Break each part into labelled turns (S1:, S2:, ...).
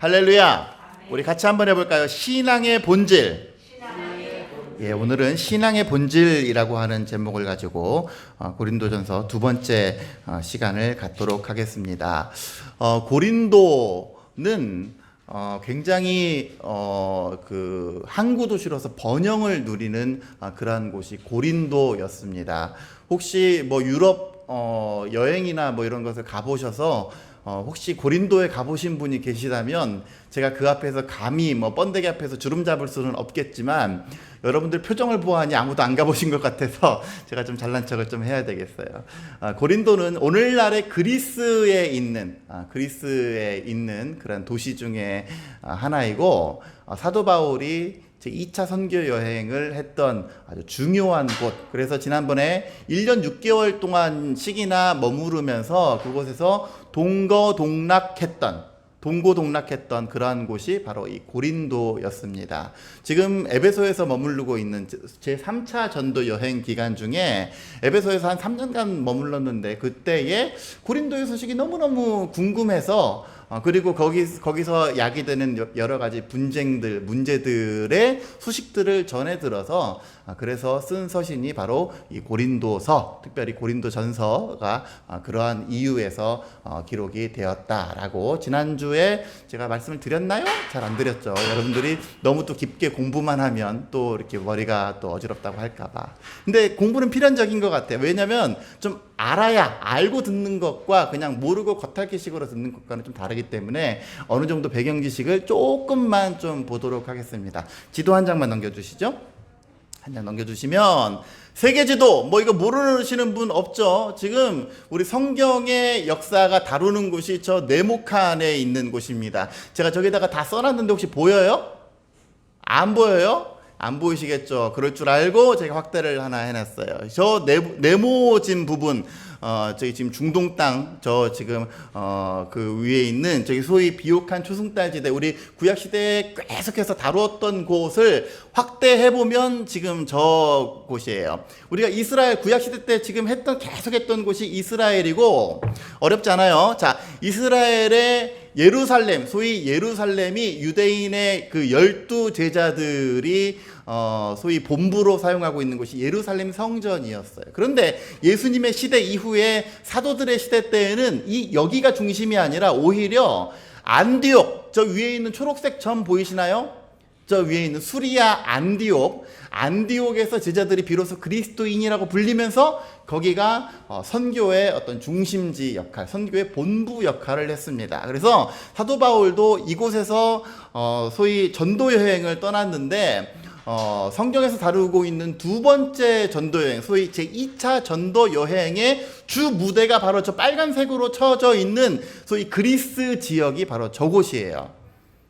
S1: 할렐루야. 우리 같이 한번 해볼까요? 신앙의 본질. 예, 오늘은 신앙의 본질이라고 하는 제목을 가지고 고린도전서 두 번째 시간을 갖도록 하겠습니다. 고린도는 굉장히 그 항구 도시로서 번영을 누리는 그러한 곳이 고린도였습니다. 혹시 뭐 유럽 여행이나 뭐 이런 것을 가보셔서 혹시 고린도에 가보신 분이 계시다면 제가 그 앞에서 감히 뭐 번데기 앞에서 주름 잡을 수는 없겠지만 여러분들 표정을 보아하니 아무도 안 가보신 것 같아서 제가 좀 잘난 척을 좀 해야 되겠어요. 고린도는 오늘날의 그리스에 있는 그런 도시 중에 하나이고 사도 바울이 제2차 선교 여행을 했던 아주 중요한 곳. 그래서 지난번에 1년 6개월 동안 씩이나 머무르면서 그곳에서 동고동락했던 그러한 곳이 바로 이 고린도였습니다. 지금 에베소에서 머무르고 있는 제3차 전도 여행 기간 중에 에베소에서 한 3년간 머물렀는데 그때에 고린도의 소식이 너무너무 궁금해서 그리고 거기서 야기되는 여러 가지 문제들의 소식들을 전해 들어서 그래서 쓴 서신이 바로 이 고린도서, 특별히 고린도전서가 그러한 이유에서 기록이 되었다라고 지난주에 제가 말씀을 드렸나요? 잘 안 드렸죠. 여러분들이 너무 또 깊게 공부만 하면 또 이렇게 머리가 또 어지럽다고 할까봐. 근데 공부는 필연적인 것 같아요. 왜냐면 좀 알고 듣는 것과 그냥 모르고 겉핥기식으로 듣는 것과는 좀 다르기 때문에 어느 정도 배경 지식을 조금만 좀 보도록 하겠습니다. 지도 한 장만 넘겨주시죠. 한 장 넘겨주시면 세계지도 뭐 이거 모르시는 분 없죠? 지금 우리 성경의 역사가 다루는 곳이 저 네모칸에 있는 곳입니다. 제가 저기다가 다 써놨는데 혹시 보여요? 안 보여요? 안 보이시겠죠? 그럴 줄 알고 제가 확대를 하나 해놨어요. 저 네모진 부분, 저기 지금 중동 땅, 저 지금 그 위에 있는 저기 소위 비옥한 초승달지대, 우리 구약 시대에 계속해서 다루었던 곳을 확대해 보면 지금 저 곳이에요. 우리가 이스라엘 구약 시대 때 지금 계속했던 곳이 이스라엘이고 어렵지 않아요. 자, 이스라엘의 예루살렘, 소위 예루살렘이 유대인의 그 12 제자들이 소위 본부로 사용하고 있는 곳이 예루살렘 성전이었어요. 그런데 예수님의 시대 이후에 사도들의 시대 때에는 여기가 중심이 아니라 오히려 안디옥, 저 위에 있는 초록색 점 보이시나요? 저 위에 있는 수리아 안디옥에서 제자들이 비로소 그리스도인이라고 불리면서 거기가 선교의 어떤 중심지 역할, 선교의 본부 역할을 했습니다. 그래서 사도 바울도 이곳에서 소위 전도 여행을 떠났는데 성경에서 다루고 있는 두 번째 전도 여행, 소위 제2차 전도 여행의 주 무대가 바로 저 빨간색으로 쳐져 있는 소위 그리스 지역이 바로 저곳이에요.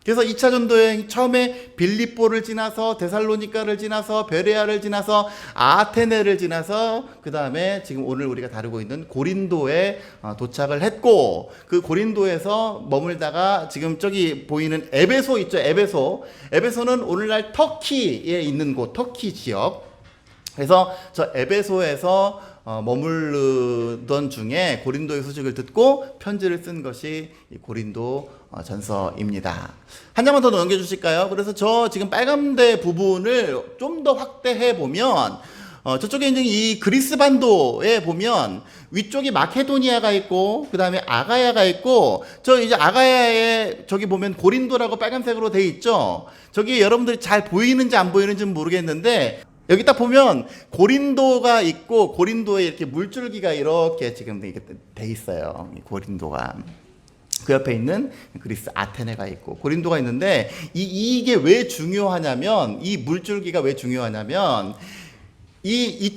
S1: 그래서 2차 전도여행 처음에 빌립보를 지나서 데살로니가를 지나서 베레아를 지나서 아테네를 지나서 그 다음에 지금 오늘 우리가 다루고 있는 고린도에 도착을 했고 그 고린도에서 머물다가 지금 저기 보이는 에베소 있죠. 에베소는 오늘날 터키에 있는 곳, 터키 지역. 그래서 저 에베소에서 머무르던 중에 고린도의 소식을 듣고 편지를 쓴 것이 이 고린도 전서입니다. 한 장만 더 넘겨주실까요? 그래서 저 지금 빨간데 부분을 좀 더 확대해 보면 저쪽에 있는 이 그리스 반도에 보면 위쪽이 마케도니아가 있고 그 다음에 아가야가 있고 저 이제 아가야에 저기 보면 고린도라고 빨간색으로 돼 있죠. 저기 여러분들이 잘 보이는지 안 보이는지는 모르겠는데 여기 딱 보면 고린도가 있고 고린도에 이렇게 물줄기가 이렇게 지금 돼 있어요. 고린도가. 그 옆에 있는 그리스 아테네가 있고 고린도가 있는데 이게 왜 중요하냐면 이 물줄기가 왜 중요하냐면 이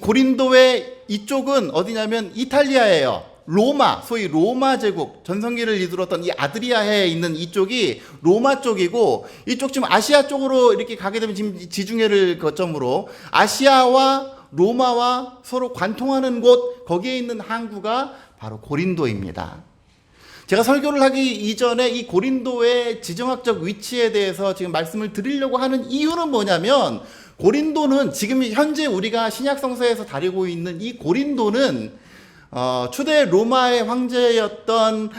S1: 고린도의 이쪽은 어디냐면 이탈리아예요. 로마, 소위 로마 제국, 전성기를 이끌었던 이 아드리아해에 있는 이쪽이 로마 쪽이고 이쪽 지금 아시아 쪽으로 이렇게 가게 되면 지금 지중해를 거점으로 아시아와 로마와 서로 관통하는 곳, 거기에 있는 항구가 바로 고린도입니다. 제가 설교를 하기 이전에 이 고린도의 지정학적 위치에 대해서 지금 말씀을 드리려고 하는 이유는 뭐냐면 고린도는 지금 현재 우리가 신약성서에서 다루고 있는 이 고린도는 초대 로마의 황제였던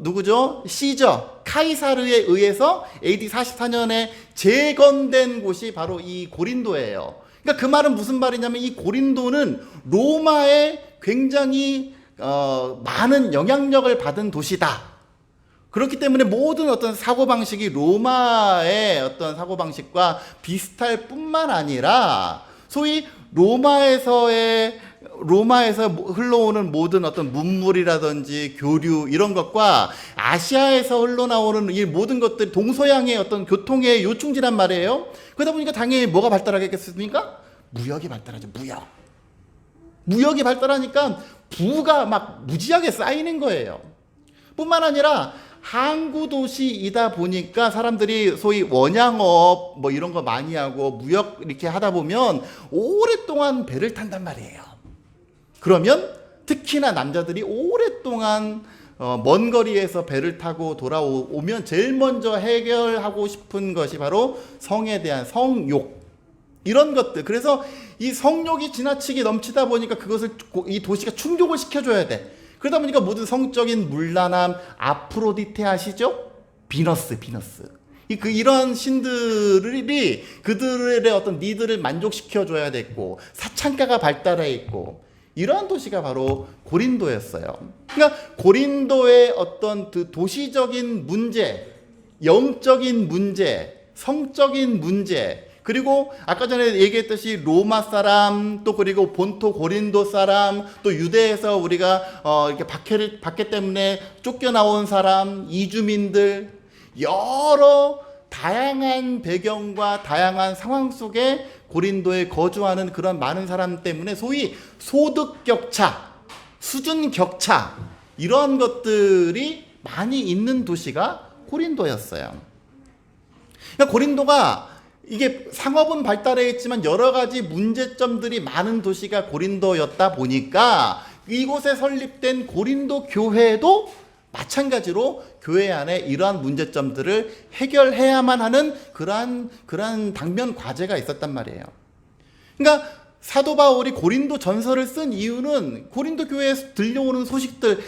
S1: 누구죠? 시저 카이사르에 의해서 AD 44년에 재건된 곳이 바로 이 고린도예요. 그러니까 그 말은 무슨 말이냐면 이 고린도는 로마의 굉장히 많은 영향력을 받은 도시다. 그렇기 때문에 모든 어떤 사고방식이 로마의 어떤 사고방식과 비슷할 뿐만 아니라 소위 로마에서 흘러오는 모든 어떤 문물이라든지 교류 이런 것과 아시아에서 흘러나오는 이 모든 것들 동서양의 어떤 교통의 요충지란 말이에요. 그러다 보니까 당연히 뭐가 발달하겠습니까? 무역이 발달하죠. 무역이 발달하니까 부가 막 무지하게 쌓이는 거예요. 뿐만 아니라 항구 도시이다 보니까 사람들이 소위 원양업 뭐 이런 거 많이 하고 무역 이렇게 하다 보면 오랫동안 배를 탄단 말이에요. 그러면 특히나 남자들이 오랫동안 먼 거리에서 배를 타고 돌아오면 제일 먼저 해결하고 싶은 것이 바로 성에 대한 성욕 이런 것들. 그래서 이 성욕이 지나치게 넘치다 보니까 그것을 이 도시가 충족을 시켜줘야 돼. 그러다 보니까 모든 성적인 문란함, 아프로디테 아시죠? 비너스. 이런 신들이 그들의 어떤 니드를 만족시켜줘야 됐고, 사창가가 발달해 있고, 이러한 도시가 바로 고린도였어요. 그러니까 고린도의 어떤 그 도시적인 문제, 영적인 문제, 성적인 문제, 그리고 아까 전에 얘기했듯이 로마 사람, 또 그리고 본토 고린도 사람, 또 유대에서 우리가 이렇게 박해 때문에 쫓겨나온 사람, 이주민들, 여러 다양한 배경과 다양한 상황 속에 고린도에 거주하는 그런 많은 사람 때문에 소위 소득 격차, 수준 격차 이런 것들이 많이 있는 도시가 고린도였어요. 그러니까 고린도가 이게 상업은 발달해 있지만 여러 가지 문제점들이 많은 도시가 고린도였다 보니까 이곳에 설립된 고린도 교회도 마찬가지로 교회 안에 이러한 문제점들을 해결해야만 하는 그러한 당면 과제가 있었단 말이에요. 그러니까 사도 바울이 고린도 전서를 쓴 이유는 고린도 교회에서 들려오는 소식들,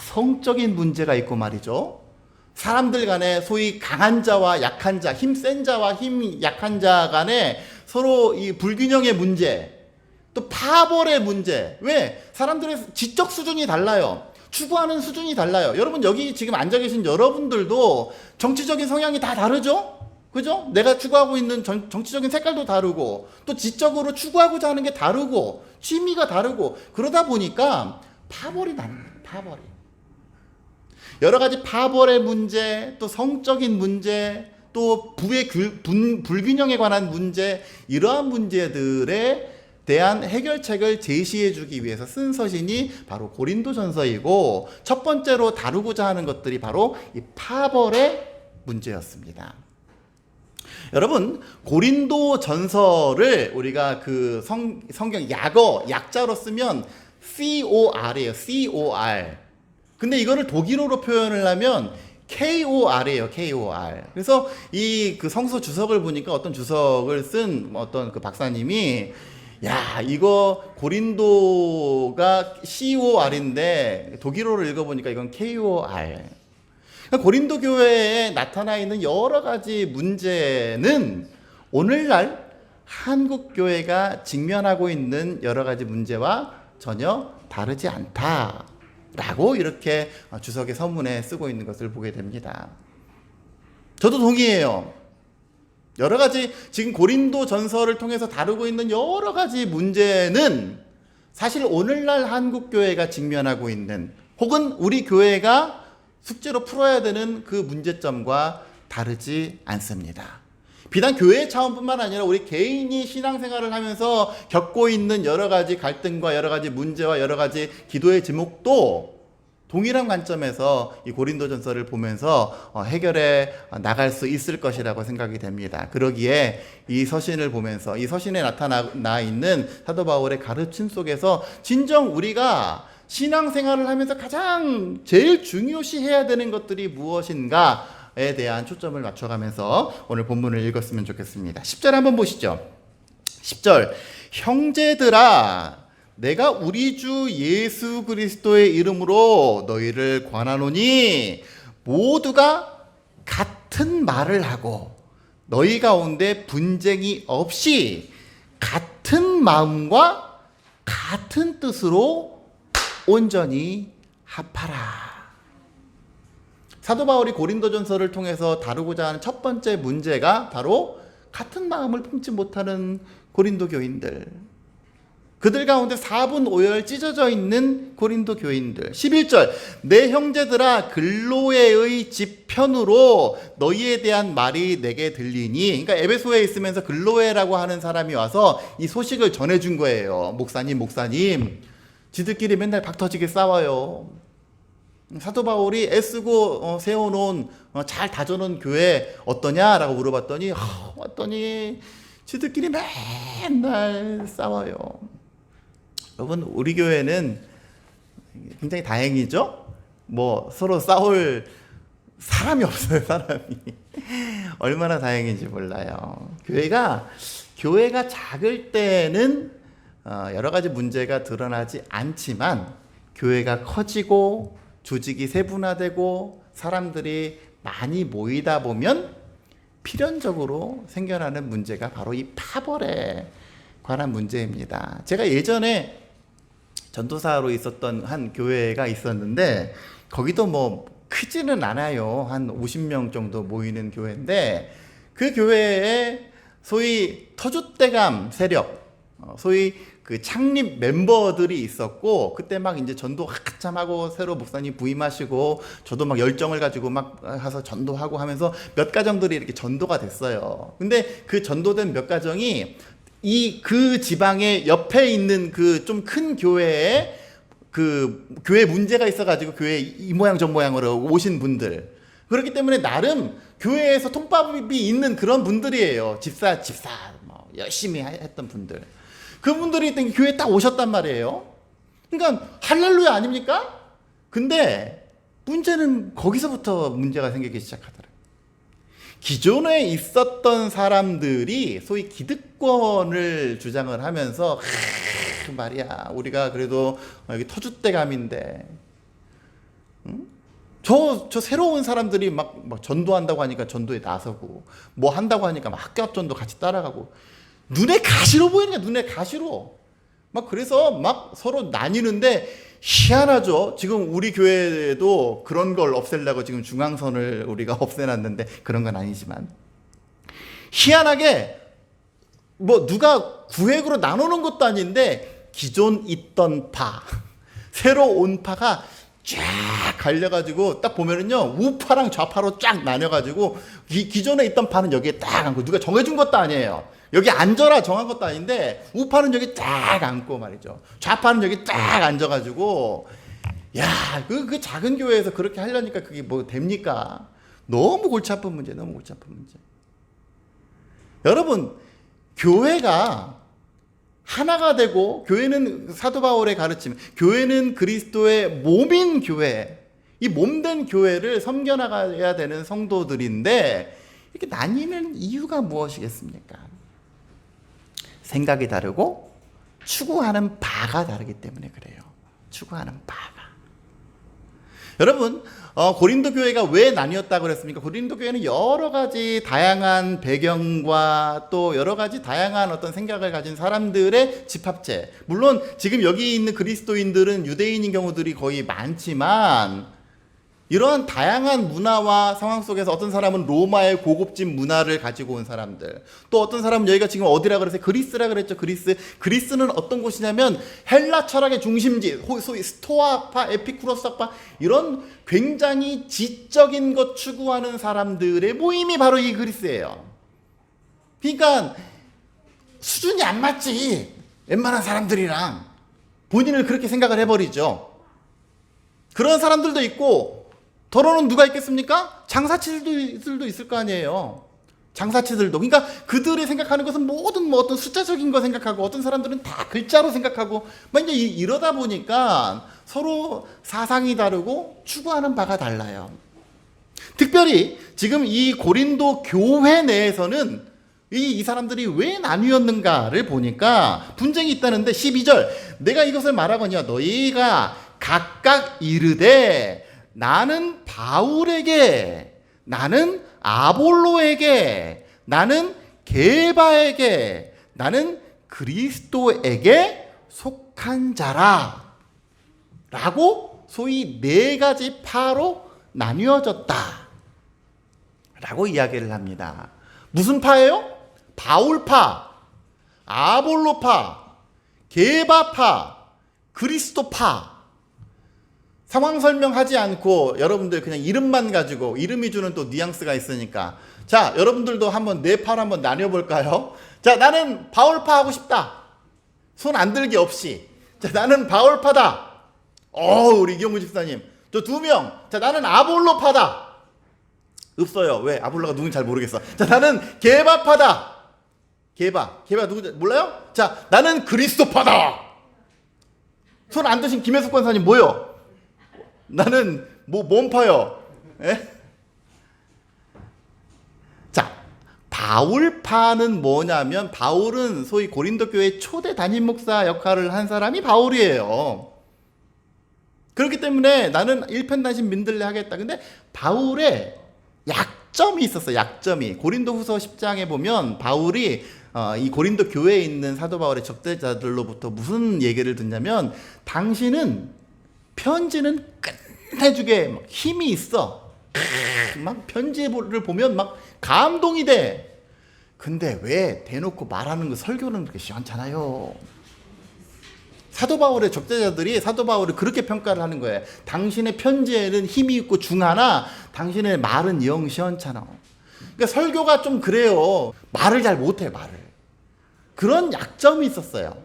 S1: 성적인 문제가 있고 말이죠. 사람들 간에 소위 강한 자와 약한 자, 힘 센 자와 힘 약한 자 간에 서로 이 불균형의 문제, 또 파벌의 문제. 왜? 사람들의 지적 수준이 달라요. 추구하는 수준이 달라요. 여러분 여기 지금 앉아 계신 여러분들도 정치적인 성향이 다 다르죠? 그죠? 내가 추구하고 있는 정치적인 색깔도 다르고 또 지적으로 추구하고자 하는 게 다르고 취미가 다르고 그러다 보니까 파벌이 나는 거예요. 파벌이. 여러 가지 파벌의 문제, 또 성적인 문제, 또 부의 불균형에 관한 문제, 이러한 문제들에 대한 해결책을 제시해 주기 위해서 쓴 서신이 바로 고린도전서이고 첫 번째로 다루고자 하는 것들이 바로 이 파벌의 문제였습니다. 여러분, 고린도전서를 우리가 그 성경 약자로 쓰면 COR이에요. COR. 근데 이거를 독일어로 표현을 하면 KOR이에요. KOR. 그래서 이 그 성서 주석을 보니까 어떤 주석을 쓴 어떤 그 박사님이 이거 고린도가 COR인데 독일어로 읽어보니까 이건 KOR. 그러니까 고린도 교회에 나타나 있는 여러 가지 문제는 오늘날 한국 교회가 직면하고 있는 여러 가지 문제와 전혀 다르지 않다라고 이렇게 주석의 서문에 쓰고 있는 것을 보게 됩니다. 저도 동의해요. 여러 가지 지금 고린도 전서를 통해서 다루고 있는 여러 가지 문제는 사실 오늘날 한국 교회가 직면하고 있는 혹은 우리 교회가 숙제로 풀어야 되는 그 문제점과 다르지 않습니다. 비단 교회 차원뿐만 아니라 우리 개인이 신앙생활을 하면서 겪고 있는 여러 가지 갈등과 여러 가지 문제와 여러 가지 기도의 제목도 동일한 관점에서 이 고린도전서를 보면서 해결해 나갈 수 있을 것이라고 생각이 됩니다. 그러기에 이 서신을 보면서 이 서신에 나타나 있는 사도 바울의 가르침 속에서 진정 우리가 신앙생활을 하면서 가장 제일 중요시해야 되는 것들이 무엇인가에 대한 초점을 맞춰가면서 오늘 본문을 읽었으면 좋겠습니다. 10절 한번 보시죠. 10절 형제들아 내가 우리 주 예수 그리스도의 이름으로 너희를 권하노니 모두가 같은 말을 하고 너희 가운데 분쟁이 없이 같은 마음과 같은 뜻으로 온전히 합하라. 사도 바울이 고린도전서를 통해서 다루고자 하는 첫 번째 문제가 바로 같은 마음을 품지 못하는 고린도 교인들, 그들 가운데 4분 5열 찢어져 있는 고린도 교인들. 11절, 내 형제들아 글로에의 집 편으로 너희에 대한 말이 내게 들리니, 그러니까 에베소에 있으면서 글로에라고 하는 사람이 와서 이 소식을 전해준 거예요. 목사님 지들끼리 맨날 박터지게 싸워요. 사도 바울이 애쓰고 세워놓은 잘 다져놓은 교회 어떠냐라고 물어봤더니 왔더니 지들끼리 맨날 싸워요. 여러분, 우리 교회는 굉장히 다행이죠. 뭐 서로 싸울 사람이 없어요. 사람이 얼마나 다행인지 몰라요. 교회가 작을 때는 여러 가지 문제가 드러나지 않지만, 교회가 커지고 조직이 세분화되고 사람들이 많이 모이다 보면 필연적으로 생겨나는 문제가 바로 이 파벌에 관한 문제입니다. 제가 예전에 전도사로 있었던 한 교회가 있었는데, 거기도 뭐 크지는 않아요. 한 50명 정도 모이는 교회인데, 그 교회에 소위 터줏대감 세력, 소위 그 창립 멤버들이 있었고, 그때 막 이제 전도 한참 하고 새로 목사님 부임하시고 저도 막 열정을 가지고 막 가서 전도하고 하면서 몇 가정들이 이렇게 전도가 됐어요. 근데 그 전도된 몇 가정이 그 지방의 옆에 있는 그 좀 큰 교회에 그 교회 문제가 있어가지고 교회 이 모양 저 모양으로 오신 분들, 그렇기 때문에 나름 교회에서 통밥이 있는 그런 분들이에요. 집사 뭐 열심히 했던 분들, 그분들이 교회에 딱 오셨단 말이에요. 그러니까 할렐루야 아닙니까? 근데 문제는 거기서부터 문제가 생기기 시작하더라고요. 기존에 있었던 사람들이 소위 기득권을 주장을 하면서 말이야, 우리가 그래도 여기 터줏대감인데, 응? 저 새로운 사람들이 막 전도한다고 하니까 전도에 나서고, 뭐 한다고 하니까 막 학교 앞 전도 같이 따라가고, 눈에 가시로 보이는 거야. 눈에 가시로. 막 그래서 막 서로 나뉘는데, 희한하죠. 지금 우리 교회도 그런 걸 없애려고 지금 중앙선을 우리가 없애놨는데, 그런 건 아니지만 희한하게 뭐 누가 구획으로 나누는 것도 아닌데, 기존 있던 파, 새로 온 파가 쫙 갈려가지고 딱 보면은요, 우파랑 좌파로 쫙 나뉘어가지고 기존에 있던 파는 여기에 딱 앉고, 누가 정해준 것도 아니에요. 여기 앉아라 정한 것도 아닌데, 우파는 여기 딱 앉고 말이죠. 좌파는 여기 딱 앉아가지고, 야, 그 작은 교회에서 그렇게 하려니까 그게 뭐 됩니까? 너무 골치 아픈 문제, 너무 골치 아픈 문제. 여러분, 교회가 하나가 되고, 교회는 사도 바울의 가르침, 교회는 그리스도의 몸인 교회, 이 몸된 교회를 섬겨나가야 되는 성도들인데, 이렇게 나뉘는 이유가 무엇이겠습니까? 생각이 다르고 추구하는 바가 다르기 때문에 그래요. 추구하는 바가. 여러분, 고린도 교회가 왜 나뉘었다고 그랬습니까? 고린도 교회는 여러 가지 다양한 배경과 또 여러 가지 다양한 어떤 생각을 가진 사람들의 집합체. 물론 지금 여기 있는 그리스도인들은 유대인인 경우들이 거의 많지만, 이러한 다양한 문화와 상황 속에서 어떤 사람은 로마의 고급진 문화를 가지고 온 사람들, 또 어떤 사람은 여기가 지금 어디라 그랬어요? 그리스라 그랬죠. 그리스는 어떤 곳이냐면 헬라 철학의 중심지, 소위 스토아파, 에피쿠로스파, 이런 굉장히 지적인 것 추구하는 사람들의 모임이 바로 이 그리스예요. 그러니까 수준이 안 맞지, 웬만한 사람들이랑. 본인을 그렇게 생각을 해버리죠. 그런 사람들도 있고, 더러는 누가 있겠습니까? 장사치들도 있을 거 아니에요. 장사치들도. 그러니까 그들이 생각하는 것은 모든 뭐 어떤 숫자적인 거 생각하고, 어떤 사람들은 다 글자로 생각하고, 막 이제 이러다 보니까 서로 사상이 다르고 추구하는 바가 달라요. 특별히 지금 이 고린도 교회 내에서는 이 사람들이 왜 나뉘었는가를 보니까 분쟁이 있다는데, 12절, 내가 이것을 말하거니와 너희가 각각 이르되 나는 바울에게, 나는 아볼로에게, 나는 게바에게, 나는 그리스도에게 속한 자라 라고 소위 네 가지 파로 나뉘어졌다 라고 이야기를 합니다. 무슨 파예요? 바울파, 아볼로파, 게바파, 그리스도파. 상황 설명하지 않고 여러분들 그냥 이름만 가지고, 이름이 주는 또 뉘앙스가 있으니까. 자, 여러분들도 한번 네 파로 한번 나뉘어볼까요? 자, 나는 바울파 하고 싶다. 손 안 들기 없이. 자, 나는 바울파다. 우리 이경우 집사님. 저 2명. 자, 나는 아볼로파다. 없어요. 왜? 아볼로가 누군지 잘 모르겠어. 자, 나는 게바파다. 게바 누군지 몰라요? 자, 나는 그리스도파다. 손 안 드신 김혜숙 권사님 뭐요? 나는 몸파요. 예? 자, 바울파는 뭐냐면, 바울은 소위 고린도 교회 초대 담임 목사 역할을 한 사람이 바울이에요. 그렇기 때문에 나는 일편단심 민들레 하겠다. 근데 바울의 약점이 있었어요. 약점이. 고린도후서 10장에 보면 바울이 이 고린도 교회에 있는 사도 바울의 적대자들로부터 무슨 얘기를 듣냐면, 당신은 편지는 끝내주게 막 힘이 있어. 막 편지를 보면 막 감동이 돼. 근데 왜 대놓고 말하는 거, 설교는 그렇게 시원찮아요? 사도 바울의 적대자들이 사도 바울을 그렇게 평가를 하는 거예요. 당신의 편지에는 힘이 있고 중하나 당신의 말은 영 시원찮아. 그러니까 설교가 좀 그래요. 말을 잘 못해, 말을. 그런 약점이 있었어요.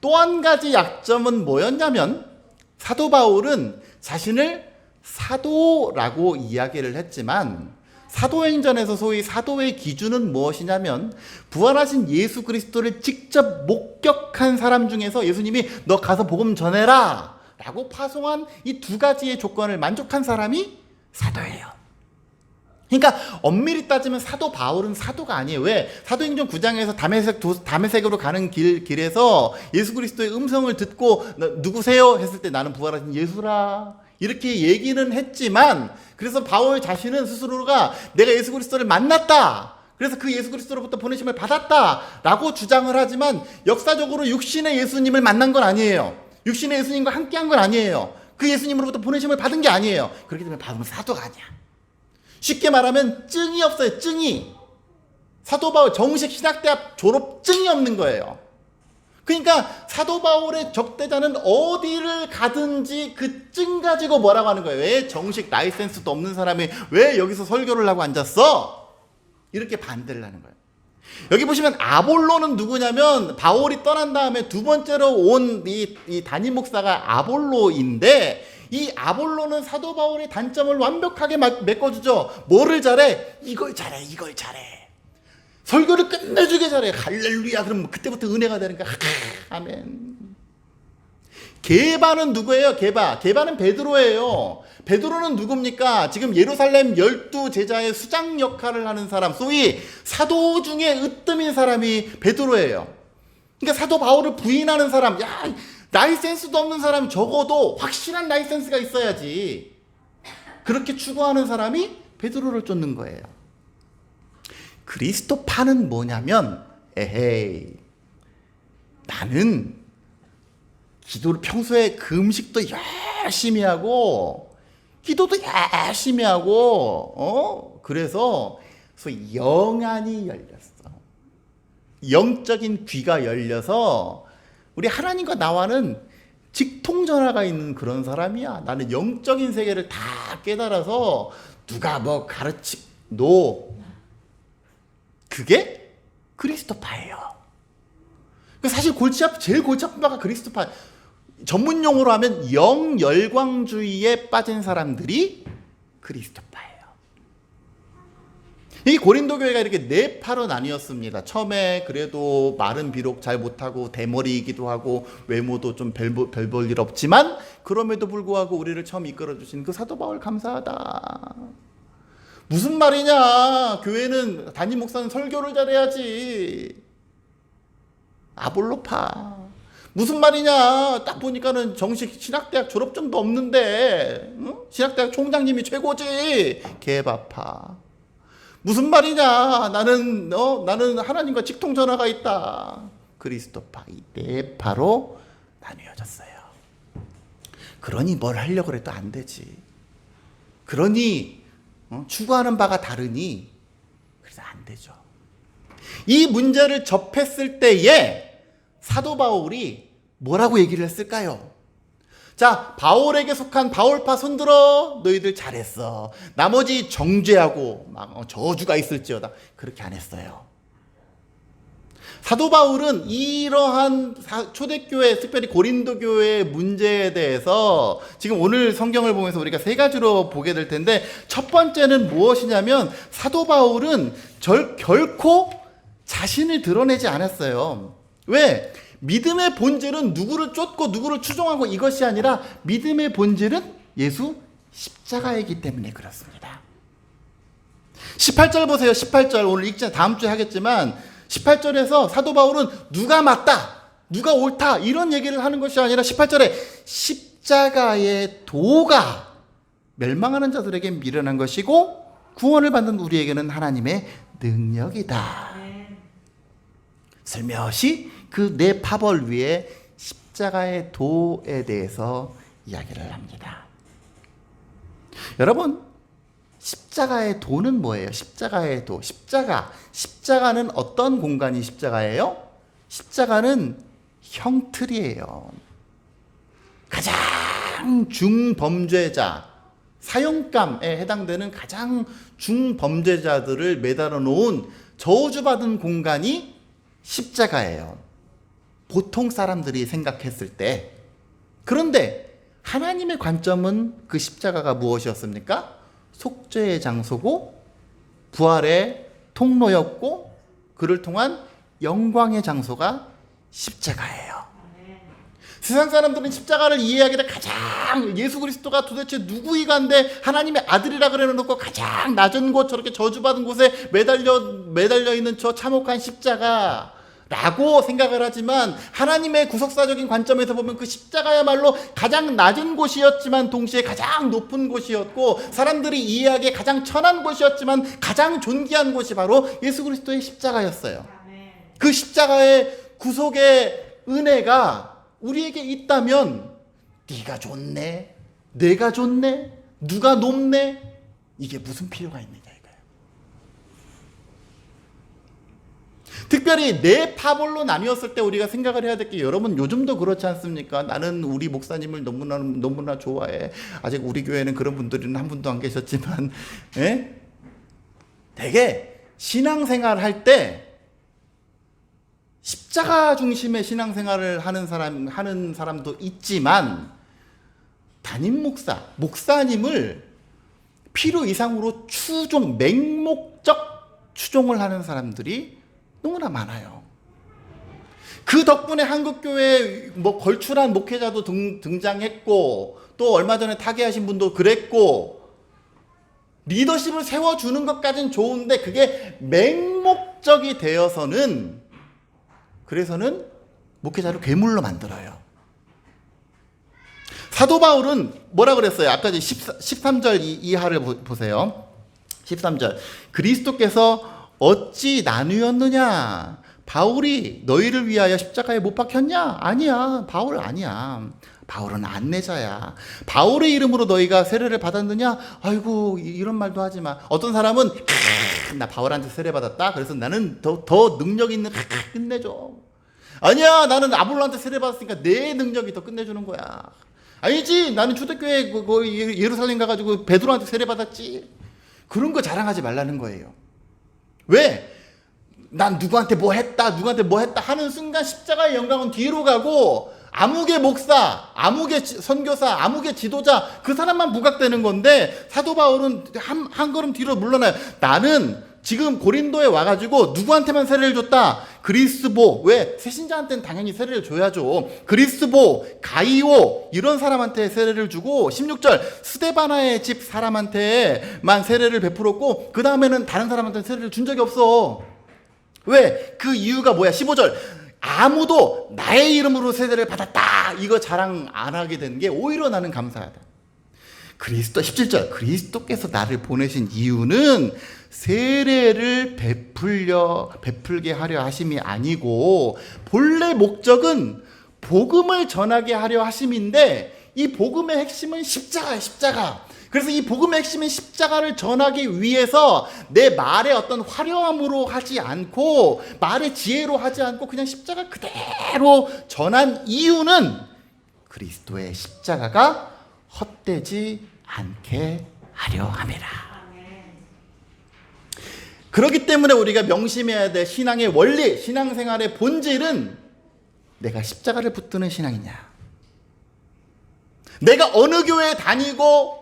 S1: 또 한 가지 약점은 뭐였냐면, 사도 바울은 자신을 사도라고 이야기를 했지만, 사도행전에서 소위 사도의 기준은 무엇이냐면, 부활하신 예수 그리스도를 직접 목격한 사람 중에서 예수님이 너 가서 복음 전해라 라고 파송한 이 2가지의 조건을 만족한 사람이 사도예요. 그러니까 엄밀히 따지면 사도 바울은 사도가 아니에요. 왜? 사도행전 9장에서 다메섹으로 가는 길에서 예수 그리스도의 음성을 듣고 누구세요? 했을 때 나는 부활하신 예수라 이렇게 얘기는 했지만, 그래서 바울 자신은 스스로가 내가 예수 그리스도를 만났다, 그래서 그 예수 그리스도로부터 보내심을 받았다 라고 주장을 하지만, 역사적으로 육신의 예수님을 만난 건 아니에요. 육신의 예수님과 함께한 건 아니에요. 그 예수님으로부터 보내심을 받은 게 아니에요. 그렇기 때문에 바울은 사도가 아니야. 쉽게 말하면 증이 없어요. 증이. 사도 바울 정식 신학대학 졸업증이 없는 거예요. 그러니까 사도 바울의 적대자는 어디를 가든지 그 증 가지고 뭐라고 하는 거예요. 왜 정식 라이센스도 없는 사람이 왜 여기서 설교를 하고 앉았어? 이렇게 반대를 하는 거예요. 여기 보시면 아볼로는 누구냐면, 바울이 떠난 다음에 2번째로 온 이 담임 목사가 아볼로인데, 이 아볼로는 사도 바울의 단점을 완벽하게 메꿔주죠. 뭐를 잘해? 이걸 잘해, 이걸 잘해. 설교를 끝내주게 잘해. 할렐루야. 그럼 그때부터 은혜가 되니까 아멘. 게바는 누구예요? 게바는 베드로예요. 베드로는 누굽니까? 지금 예루살렘 12제자의 수장 역할을 하는 사람, 소위 사도 중에 으뜸인 사람이 베드로예요. 그러니까 사도 바울을 부인하는 사람, 야, 라이센스도 없는 사람, 적어도 확실한 라이센스가 있어야지, 그렇게 추구하는 사람이 베드로를 쫓는 거예요. 그리스도파는 뭐냐면, 에헤이, 나는 기도를 평소에 그 음식도 열심히 하고 기도도 열심히 하고 그래서 소위 영안이 열렸어. 영적인 귀가 열려서 우리 하나님과 나와는 직통전화가 있는 그런 사람이야. 나는 영적인 세계를 다 깨달아서 누가 뭐 가르치노, 그게 그리스도파예요. 사실 제일 골치 아픈 바가 그리스도파. 전문 용어로 하면 영열광주의에 빠진 사람들이 그리스도파예요. 이 고린도 교회가 이렇게 4파로 나뉘었습니다. 처음에 그래도 말은 비록 잘 못하고 대머리이기도 하고 외모도 좀 별 볼 일 없지만, 그럼에도 불구하고 우리를 처음 이끌어주신 그 사도 바울 감사하다. 무슨 말이냐, 교회는 담임 목사는 설교를 잘해야지. 아볼로파. 무슨 말이냐? 딱 보니까는 정식 신학대학 졸업증도 없는데, 응? 신학대학 총장님이 최고지. 개바파. 무슨 말이냐? 나는 하나님과 직통 전화가 있다. 그리스도파. 이때 바로 나뉘어졌어요. 그러니 뭘 하려고 해도 안 되지. 그러니 추구하는 바가 다르니 그래서 안 되죠. 이 문제를 접했을 때에 사도 바울이 뭐라고 얘기를 했을까요? 자, 바울에게 속한 바울파 손들어. 너희들 잘했어. 나머지 정죄하고 막 저주가 있을지어다. 그렇게 안 했어요. 사도 바울은 이러한 초대교회, 특별히 고린도 교회의 문제에 대해서 지금 오늘 성경을 보면서 우리가 세 가지로 보게 될 텐데, 첫 번째는 무엇이냐면 사도 바울은 결코 자신을 드러내지 않았어요. 왜? 믿음의 본질은 누구를 쫓고 누구를 추종하고 이것이 아니라 믿음의 본질은 예수 십자가이기 때문에 그렇습니다. 18절 보세요. 18절 오늘 읽지 다음 주에 하겠지만 18절에서 사도 바울은 누가 맞다, 누가 옳다 이런 얘기를 하는 것이 아니라 18절에 십자가의 도가 멸망하는 자들에게 미련한 것이고 구원을 받는 우리에게는 하나님의 능력이다. 슬며시 그 내 파벌 위에 십자가의 도에 대해서 이야기를 합니다. 여러분, 십자가의 도는 뭐예요? 십자가의 도. 십자가는 어떤 공간이 십자가예요? 십자가는 형틀이에요. 가장 중범죄자, 사형감에 해당되는 가장 중범죄자들을 매달아 놓은 저주받은 공간이 십자가예요. 보통 사람들이 생각했을 때. 그런데 하나님의 관점은 그 십자가가 무엇이었습니까? 속죄의 장소고 부활의 통로였고 그를 통한 영광의 장소가 십자가예요. 세상 사람들은 십자가를 이해하기에 가장 예수 그리스도가 도대체 누구이간데 하나님의 아들이라 그래놓고 가장 낮은 곳, 저렇게 저주받은 곳에 매달려 있는 저 참혹한 십자가라고 생각을 하지만 하나님의 구속사적인 관점에서 보면 그 십자가야말로 가장 낮은 곳이었지만 동시에 가장 높은 곳이었고 사람들이 이해하기에 가장 천한 곳이었지만 가장 존귀한 곳이 바로 예수 그리스도의 십자가였어요. 그 십자가의 구속의 은혜가 우리에게 있다면 네가 좋네, 내가 좋네, 누가 높네, 이게 무슨 필요가 있느냐 이거예요. 특별히 내 파벌로 나뉘었을 때 우리가 생각을 해야 될 게, 여러분 요즘도 그렇지 않습니까? 나는 우리 목사님을 너무나 좋아해. 아직 우리 교회는 그런 분들은 한 분도 안 계셨지만, 되게 신앙생활 할 때 십자가 중심의 신앙생활을 하는 사람도 있지만 담임 목사님을 필요 이상으로 맹목적 추종을 하는 사람들이 너무나 많아요. 그 덕분에 한국교회에 걸출한 목회자도 등장했고 또 얼마 전에 타계하신 분도 그랬고 리더십을 세워주는 것까지는 좋은데 그게 맹목적이 되어서는 그래서는 목회자를 괴물로 만들어요. 사도 바울은 뭐라 그랬어요? 아까 13절 이하를 보세요. 13절. 그리스도께서 어찌 나누었느냐? 바울이 너희를 위하여 십자가에 못 박혔냐? 아니야. 바울 아니야. 바울은 안내자야. 바울의 이름으로 너희가 세례를 받았느냐? 아이고 이런 말도 하지 마. 어떤 사람은 나 바울한테 세례 받았다. 그래서 나는 더 능력 있는 끝내줘. 아니야, 나는 아볼로한테 세례 받았으니까 내 능력이 더 끝내주는 거야. 아니지, 나는 초대교회 예루살렘 가가지고 베드로한테 세례 받았지. 그런 거 자랑하지 말라는 거예요. 왜? 난 누구한테 뭐 했다 하는 순간 십자가의 영광은 뒤로 가고 아무개 목사, 아무개 선교사, 아무개 지도자 그 사람만 부각되는 건데 사도 바울은 한 걸음 뒤로 물러나요. 나는 지금 고린도에 와가지고 누구한테만 세례를 줬다? 그리스보, 왜? 새신자한테는 당연히 세례를 줘야죠. 그리스보, 가이오 이런 사람한테 세례를 주고 16절 스데바나의 집 사람한테만 세례를 베풀었고 그 다음에는 다른 사람한테 세례를 준 적이 없어. 왜? 그 이유가 뭐야? 15절 아무도 나의 이름으로 세례를 받았다 이거 자랑 안 하게 되는 게 오히려 나는 감사하다. 그리스도 17절 그리스도께서 나를 보내신 이유는 세례를 베풀게 하려 하심이 아니고 본래 목적은 복음을 전하게 하려 하심인데 이 복음의 핵심은 십자가예요. 십자가. 그래서 이 복음의 핵심인 십자가를 전하기 위해서 내 말의 어떤 화려함으로 하지 않고 말의 지혜로 하지 않고 그냥 십자가 그대로 전한 이유는 그리스도의 십자가가 헛되지 않게 하려 함이라. 그렇기 때문에 우리가 명심해야 될 신앙의 원리, 신앙생활의 본질은 내가 십자가를 붙드는 신앙이냐, 내가 어느 교회에 다니고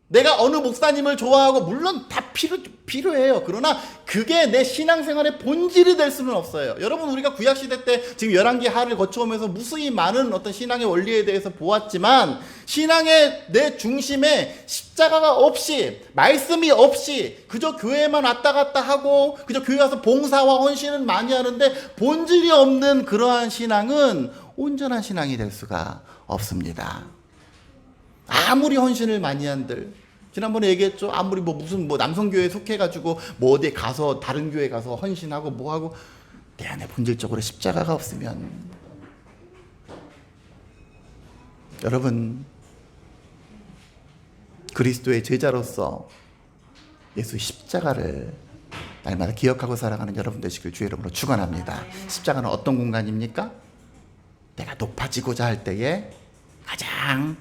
S1: 내가 어느 목사님을 좋아하고 물론 다 필요해요. 그러나 그게 내 신앙생활의 본질이 될 수는 없어요. 여러분, 우리가 구약시대 때 지금 11개 하를 거쳐오면서 무수히 많은 어떤 신앙의 원리에 대해서 보았지만 신앙의 내 중심에 십자가가 없이 말씀이 없이 그저 교회만 왔다 갔다 하고 그저 교회 가서 봉사와 헌신은 많이 하는데 본질이 없는 그러한 신앙은 온전한 신앙이 될 수가 없습니다. 아무리 헌신을 많이 한들 지난번에 얘기했죠. 아무리 무슨 남성교회에 속해가지고 어디에 가서 다른 교회 가서 헌신하고 뭐하고 내 안에 본질적으로 십자가가 없으면 여러분 그리스도의 제자로서 예수 십자가를 날마다 기억하고 살아가는 여러분 되시길 주의 이름으로 축원합니다. 십자가는 어떤 공간입니까? 내가 높아지고자 할 때에 가장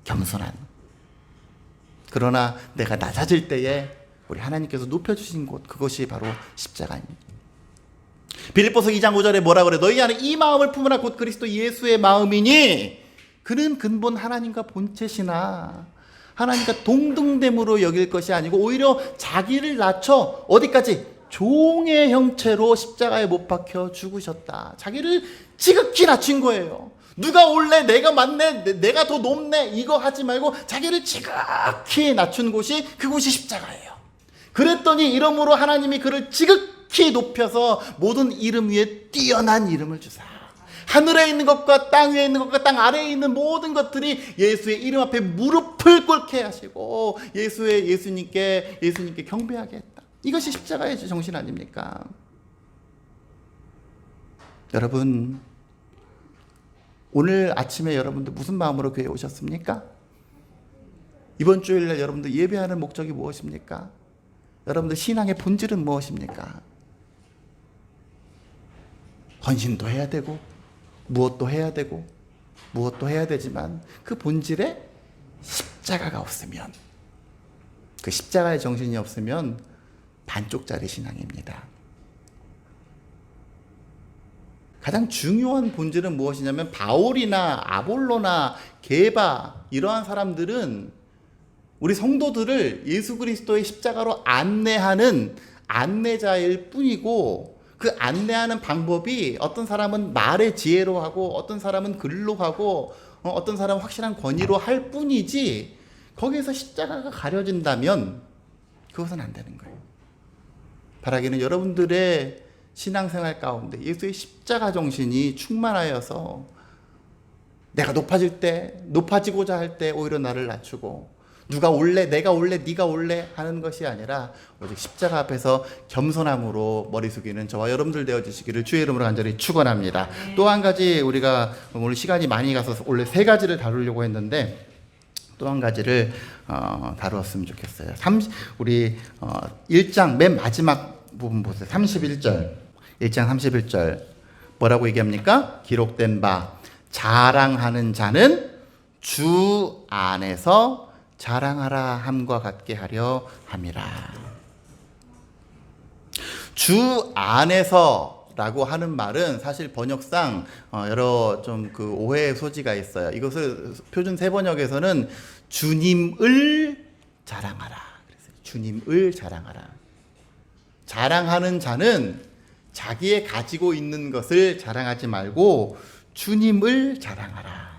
S1: 겸손한, 그러나 내가 낮아질 때에 우리 하나님께서 높여주신 곳, 그것이 바로 십자가입니다. 빌립보서 2장 5절에 뭐라 그래? 너희 안에 이 마음을 품으라 곧 그리스도 예수의 마음이니 그는 근본 하나님과 본체시나 하나님과 동등됨으로 여길 것이 아니고 오히려 자기를 낮춰 어디까지? 종의 형체로 십자가에 못 박혀 죽으셨다. 자기를 지극히 낮춘 거예요. 누가 올래? 내가 맞네? 내가 더 높네? 이거 하지 말고 자기를 지극히 낮춘 곳이 그곳이 십자가예요. 그랬더니 이러므로 하나님이 그를 지극히 높여서 모든 이름 위에 뛰어난 이름을 주사. 하늘에 있는 것과 땅 위에 있는 것과 땅 아래에 있는 모든 것들이 예수의 이름 앞에 무릎을 꿇게 하시고 예수님께 경배하게 했다. 이것이 십자가의 정신 아닙니까? 여러분, 오늘 아침에 여러분들 무슨 마음으로 교회에 오셨습니까? 이번 주일날 여러분들 예배하는 목적이 무엇입니까? 여러분들 신앙의 본질은 무엇입니까? 헌신도 해야 되고 무엇도 해야 되고 무엇도 해야 되지만 그 본질에 십자가가 없으면, 그 십자가의 정신이 없으면 반쪽짜리 신앙입니다. 가장 중요한 본질은 무엇이냐면 바울이나 아볼로나 게바 이러한 사람들은 우리 성도들을 예수 그리스도의 십자가로 안내하는 안내자일 뿐이고 그 안내하는 방법이 어떤 사람은 말의 지혜로 하고 어떤 사람은 글로 하고 어떤 사람은 확실한 권위로 할 뿐이지 거기에서 십자가가 가려진다면 그것은 안 되는 거예요. 바라기는 여러분들의 신앙생활 가운데 예수의 십자가 정신이 충만하여서 내가 높아질 때, 높아지고자 할 때 오히려 나를 낮추고 누가 올래, 내가 올래, 네가 올래 하는 것이 아니라 오직 십자가 앞에서 겸손함으로 머리 숙이는 저와 여러분들 되어주시기를 주의 이름으로 간절히 축원합니다. 또 한 가지 우리가 오늘 시간이 많이 가서 원래 3가지를 다루려고 했는데 또 한 가지를 다루었으면 좋겠어요. 우리 1장 맨 마지막 부분 보세요. 31절. 1장 31절 뭐라고 얘기합니까? 기록된 바 자랑하는 자는 주 안에서 자랑하라 함과 같게 하려 함이라. 주 안에서라고 하는 말은 사실 번역상 여러 좀 그 오해의 소지가 있어요. 이것을 표준 세번역에서는 주님을 자랑하라. 그래서 주님을 자랑하라. 자랑하는 자는 자기의 가지고 있는 것을 자랑하지 말고 주님을 자랑하라.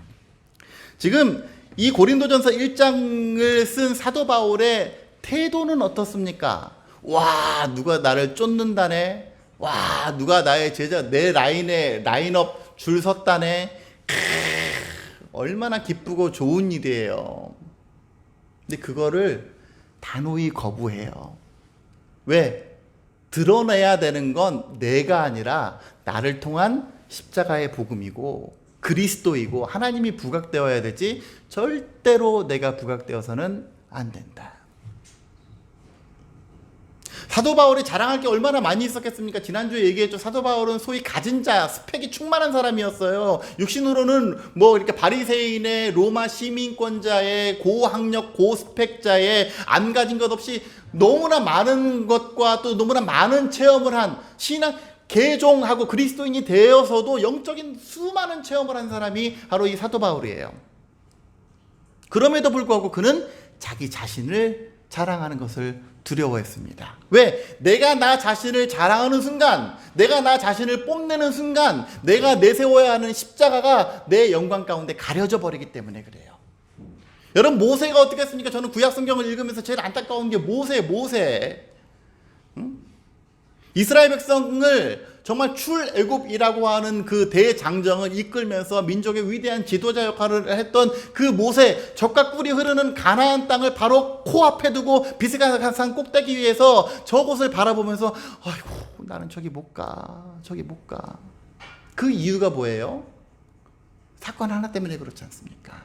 S1: 지금 이 고린도전서 1장을 쓴 사도 바울의 태도는 어떻습니까? 와, 누가 나를 쫓는다네. 와, 누가 나의 제자, 내 라인에 라인업 줄 섰다네. 얼마나 기쁘고 좋은 일이에요. 근데 그거를 단호히 거부해요. 왜? 드러내야 되는 건 내가 아니라 나를 통한 십자가의 복음이고 그리스도이고 하나님이 부각되어야 되지 절대로 내가 부각되어서는 안 된다. 사도 바울이 자랑할 게 얼마나 많이 있었겠습니까? 지난주에 얘기했죠. 사도 바울은 소위 가진 자, 스펙이 충만한 사람이었어요. 육신으로는 뭐 이렇게 바리새인의 로마 시민권자의 고학력 고스펙자의 안 가진 것 없이 너무나 많은 것과 또 너무나 많은 체험을 한 신앙 개종하고 그리스도인이 되어서도 영적인 수많은 체험을 한 사람이 바로 이 사도 바울이에요. 그럼에도 불구하고 그는 자기 자신을 자랑하는 것을 두려워했습니다. 왜? 내가 나 자신을 자랑하는 순간, 내가 나 자신을 뽐내는 순간, 내가 내세워야 하는 십자가가 내 영광 가운데 가려져 버리기 때문에 그래요. 여러분, 모세가 어떻게 했습니까? 저는 구약 성경을 읽으면서 제일 안타까운 게 모세. 이스라엘 백성을 정말 출애굽이라고 하는 그 대장정을 이끌면서 민족의 위대한 지도자 역할을 했던 그 모세, 적과 꿀이 흐르는 가나안 땅을 바로 코앞에 두고 비스가 산 꼭대기 위에서 저곳을 바라보면서 아이고 나는 저기 못 가. 그 이유가 뭐예요? 사건 하나 때문에 그렇지 않습니까?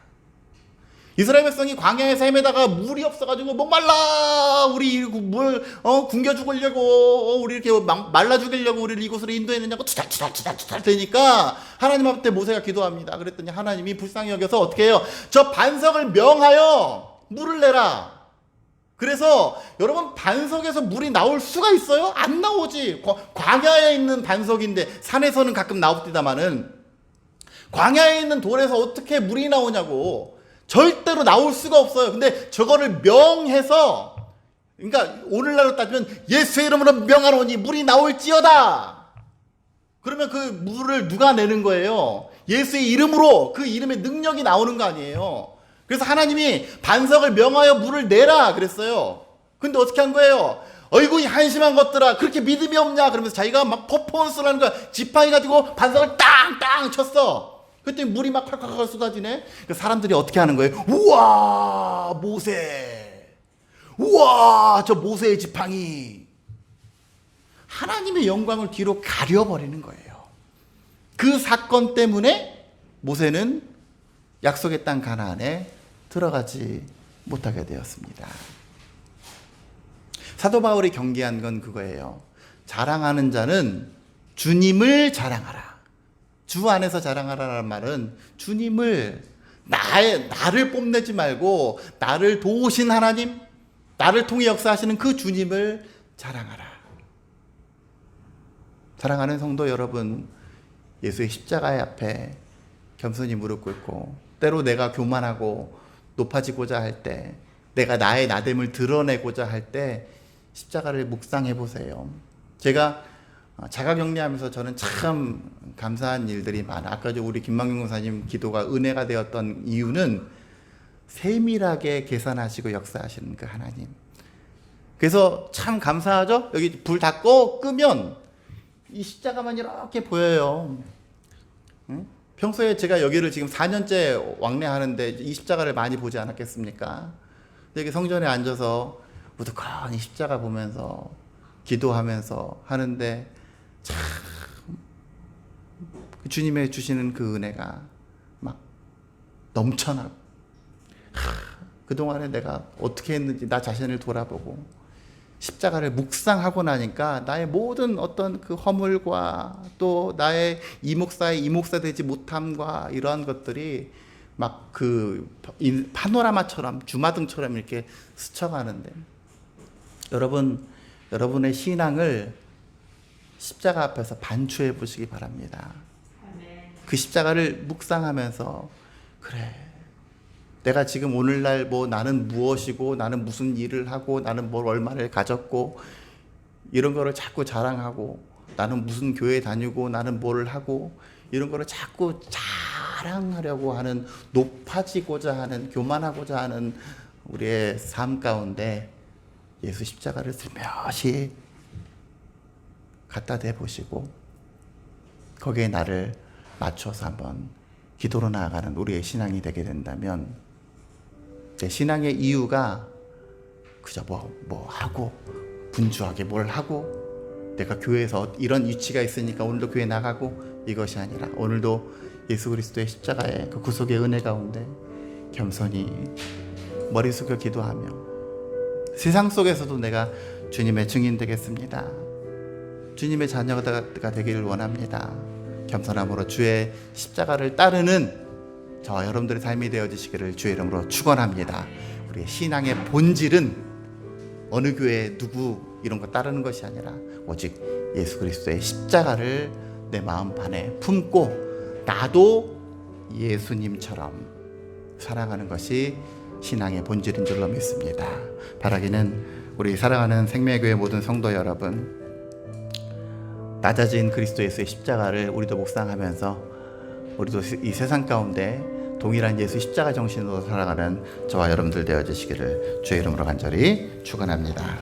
S1: 이스라엘 백성이 광야에서 헤매다가 물이 없어가지고 목말라 우리 물 굶겨 죽으려고 우리 이렇게 말라 죽이려고 우리를 이곳으로 인도했느냐고 투덜투덜 되니까 하나님 앞에 모세가 기도합니다. 그랬더니 하나님이 불쌍히 여겨서 어떻게 해요? 저 반석을 명하여 물을 내라. 그래서 여러분 반석에서 물이 나올 수가 있어요? 안 나오지. 광야에 있는 반석인데 산에서는 가끔 나옵니다마는 광야에 있는 돌에서 어떻게 물이 나오냐고. 절대로 나올 수가 없어요. 근데 저거를 명해서, 그러니까 오늘날로 따지면 예수의 이름으로 명하노니 물이 나올지어다. 그러면 그 물을 누가 내는 거예요? 예수의 이름으로 그 이름의 능력이 나오는 거 아니에요. 그래서 하나님이 반석을 명하여 물을 내라 그랬어요. 근데 어떻게 한 거예요? 어이구 이 한심한 것들아 그렇게 믿음이 없냐 그러면서 자기가 막 퍼포먼스를 하는 거야. 지팡이 가지고 반석을 땅땅 쳤어. 그랬더니 물이 막 콸콸콸 쏟아지네. 사람들이 어떻게 하는 거예요? 우와 모세, 우와 저 모세의 지팡이. 하나님의 영광을 뒤로 가려버리는 거예요. 그 사건 때문에 모세는 약속의 땅 가나안에 들어가지 못하게 되었습니다. 사도 바울이 경계한 건 그거예요. 자랑하는 자는 주님을 자랑하라. 주 안에서 자랑하라는 말은 주님을 나를 뽐내지 말고 나를 도우신 하나님, 나를 통해 역사하시는 그 주님을 자랑하라. 사랑하는 성도 여러분, 예수의 십자가의 앞에 겸손히 무릎 꿇고 때로 내가 교만하고 높아지고자 할 때, 내가 나의 나됨을 드러내고자 할 때 십자가를 묵상해 보세요. 제가 자가격리하면서 저는 참 감사한 일들이 많아. 아까 우리 김만경 목사님 기도가 은혜가 되었던 이유는 세밀하게 계산하시고 역사하시는 그 하나님. 그래서 참 감사하죠. 여기 불 다 끄면 이 십자가만 이렇게 보여요. 응? 평소에 제가 여기를 지금 4년째 왕래하는데 이 십자가를 많이 보지 않았겠습니까? 여기 성전에 앉아서 우두커니 십자가 보면서 기도하면서 하는데 참 주님의 주시는 그 은혜가 막 넘쳐나고 그동안에 내가 어떻게 했는지 나 자신을 돌아보고 십자가를 묵상하고 나니까 나의 모든 어떤 그 허물과 또 나의 이 목사 되지 못함과 이러한 것들이 막 그 파노라마처럼 주마등처럼 이렇게 스쳐가는데 여러분의 신앙을 십자가 앞에서 반추해 보시기 바랍니다. 그 십자가를 묵상하면서 그래 내가 지금 오늘날 뭐 나는 무엇이고 나는 무슨 일을 하고 나는 뭘 얼마를 가졌고 이런 거를 자꾸 자랑하고 나는 무슨 교회 다니고 나는 뭘 하고 이런 거를 자꾸 자랑하려고 하는 높아지고자 하는 교만하고자 하는 우리의 삶 가운데 예수 십자가를 슬며시 갖다 대보시고 거기에 나를 맞춰서 한번 기도로 나아가는 우리의 신앙이 되게 된다면, 내 신앙의 이유가 그저 뭐 하고 분주하게 뭘 하고 내가 교회에서 이런 위치가 있으니까 오늘도 교회 나가고 이것이 아니라, 오늘도 예수 그리스도의 십자가의 그 구속의 은혜 가운데 겸손히 머리 숙여 기도하며 세상 속에서도 내가 주님의 증인 되겠습니다. 주님의 자녀가 되기를 원합니다. 겸손함으로 주의 십자가를 따르는 저와 여러분들의 삶이 되어지시기를 주의 이름으로 축원합니다. 우리의 신앙의 본질은 어느 교회 누구 이런 거 따르는 것이 아니라 오직 예수 그리스도의 십자가를 내 마음 안에 품고 나도 예수님처럼 살아가는 것이 신앙의 본질인 줄로 믿습니다. 바라기는 우리 사랑하는 생명교회 모든 성도 여러분, 낮아진 그리스도 예수의 십자가를 우리도 묵상하면서 우리도 이 세상 가운데 동일한 예수 십자가 정신으로 살아가는 저와 여러분들 되어주시기를 주의 이름으로 간절히 축원합니다.